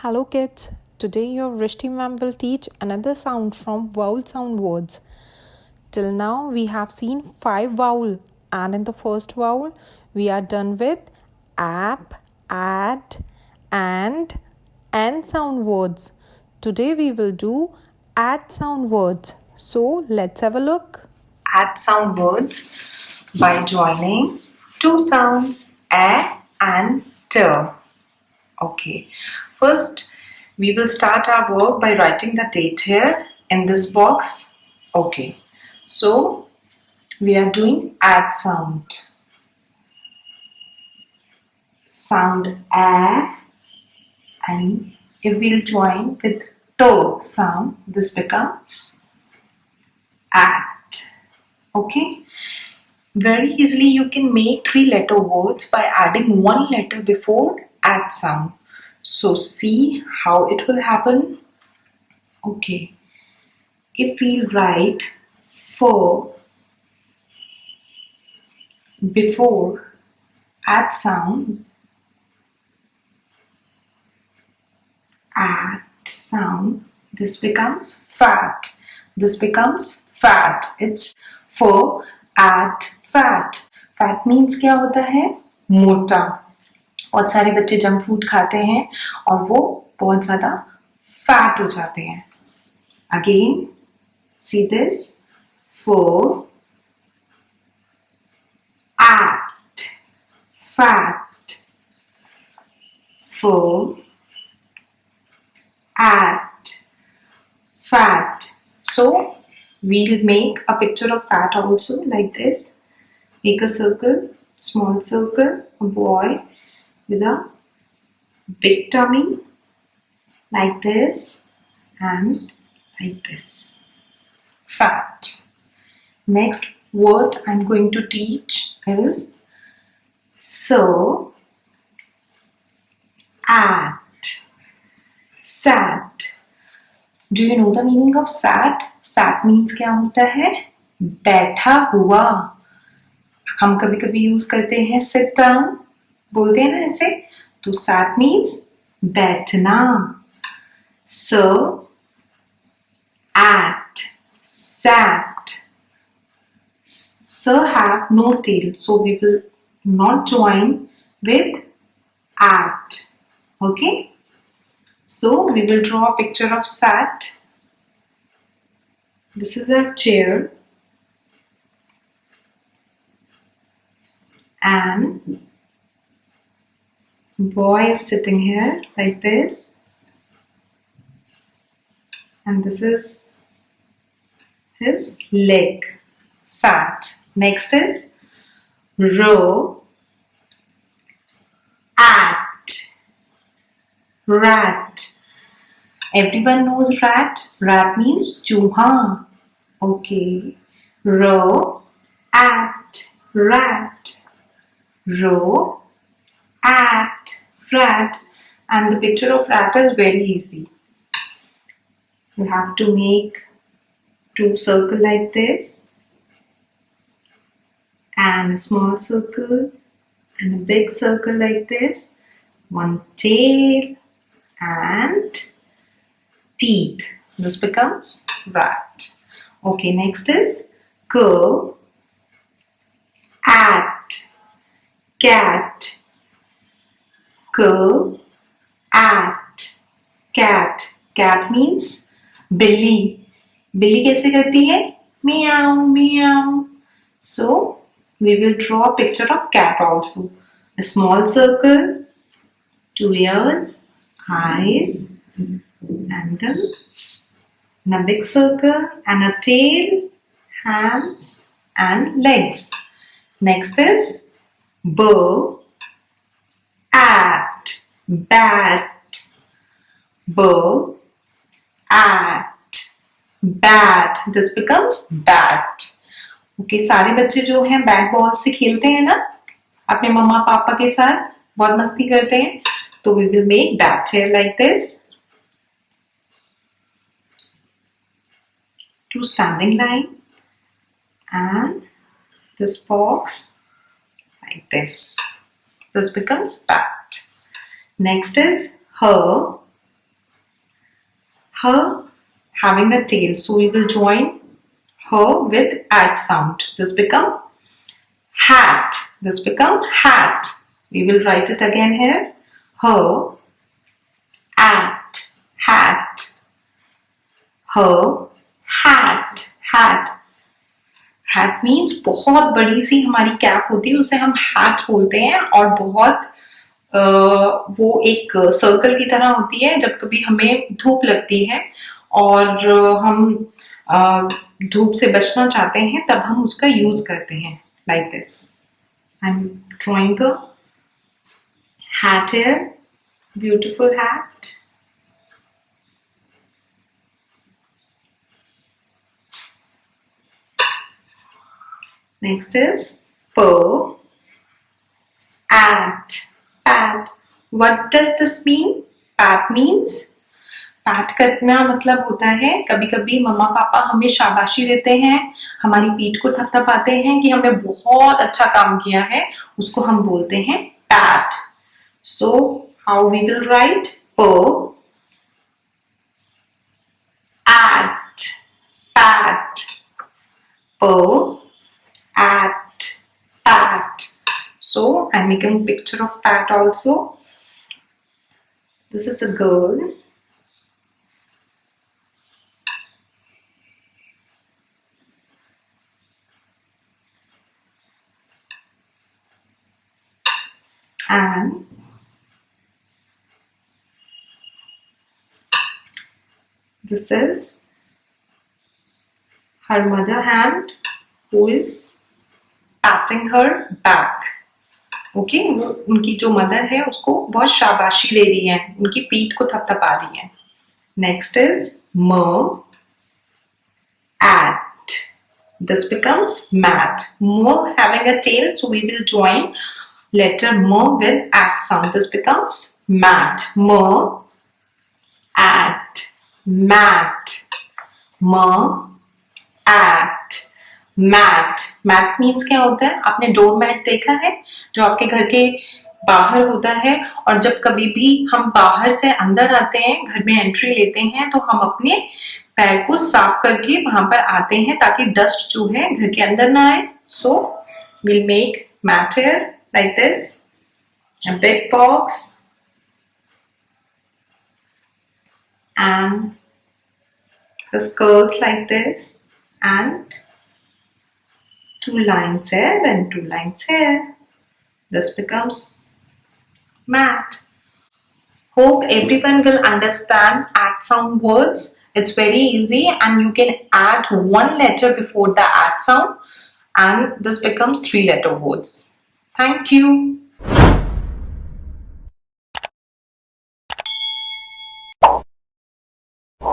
Hello kids, today your vrishtimadam will teach another sound from vowel sound words. Till now we have seen 5 vowel and in the first vowel we are done with ap, at, and sound words. Today we will do at sound words. So let's have a look. Add sound words by joining two sounds a and t. Okay, first we will start our work by writing the date here in this box. Okay, so we are doing add sound a, and if we'll join with t sound, this becomes at. Okay, very easily you can make 3-letter words by adding 1 letter before at sound. So see how it will happen. Okay, if we write for before at sound, this becomes fat. This becomes fat. It's for at fat. Fat means क्या होता है? मोटा. बहुत सारे बच्चे junk food खाते हैं और वो बहुत ज़्यादा फैट हो जाते हैं. Again, see this, for at fat, for at fat. So we'll make a picture of fat also like this. Make a circle, small circle, a boy with a big tummy like this and like this. Fat. Next word I'm going to teach is so, at, sat. Do you know the meaning of sat? Sat means क्या होता है? बैठा हुआ. हम कभी कभी use करते हैं sit down, बोलते हैं ना ऐसे. तो sat means बैठना. So, at, sat. Sir have no tail, so we will not join with at. Okay? So we will draw a picture of sat. This is our chair. And boy is sitting here like this. And this is his leg. Sat. Next is row, at, rat. Everyone knows rat. Rat means chooha. Okay. Row, at, rat. Row, at, rat. And the picture of rat is very easy. You have to make 2 circles like this, and a small circle and a big circle like this, 1 tail and teeth. This becomes rat. Okay, next is curve, at, cat, curve, at, cat. Cat means बिल्ली. बिल्ली कैसे करती है? Meow, meow. So we will draw a picture of cat also. A small circle, 2 ears, eyes, and a big circle, and a tail, hands, and legs. Next is bow, at, bat, bow, at, bat. This becomes bat. Okay, सारे बच्चे जो हैं bat ball से खेलते हैं ना अपने मम्मा पापा के साथ, बहुत मस्ती करते हैं. तो we will make bat here like this. 2 standing line and this box like this. This becomes bat. Next is her, her having a tail. So we will join her with at sound. This become hat. This become hat. We will write it again here. Her at hat. Her hat hat. Hat means बहुत बड़ी सी हमारी cap होती है, उसे हम hat बोलते हैं, और बहुत वो एक सर्कल की तरह होती है। जब कभी हमें धूप लगती है और हम धूप से बचना चाहते हैं तब हम उसका यूज करते हैं, like this. I am drawing a hat here, beautiful hat. Next is per, at, pat. What does this mean? Pat means, PAT करना मतलब होता है कभी कभी मम्मा पापा हमें शाबाशी देते हैं, हमारी पीठ को थपथपाते हैं कि हमने बहुत अच्छा काम किया है, उसको हम बोलते हैं pat. So how we will write? P, at, pat, p, at, pat. So I'm making a picture of pat also. This is a girl. And this is her mother hand who is patting her back. Okay, वो उनकी जो mother है उसको बहुत शाबाशी दे रही है, उनकी पीठ को थपथपा रही है। Next is m, at. This becomes mat. M having a tail, so we will join letter M with at sound. This becomes mat. M, at, mat. M, at, mat. Mat means क्या होता है? आपने door mat देखा है जो आपके घर के बाहर होता है, और जब कभी भी हम बाहर से अंदर आते हैं, घर में एंट्री लेते हैं, तो हम अपने पैर को साफ करके वहां पर आते हैं ताकि डस्ट जो है घर के अंदर ना आए। So will make mat here like this, a big box and the skirts like this, and two lines here and two lines here. This becomes mat. Hope everyone will understand at sound words. It's very easy and you can add one letter before the at sound and this becomes 3-letter words. Thank you.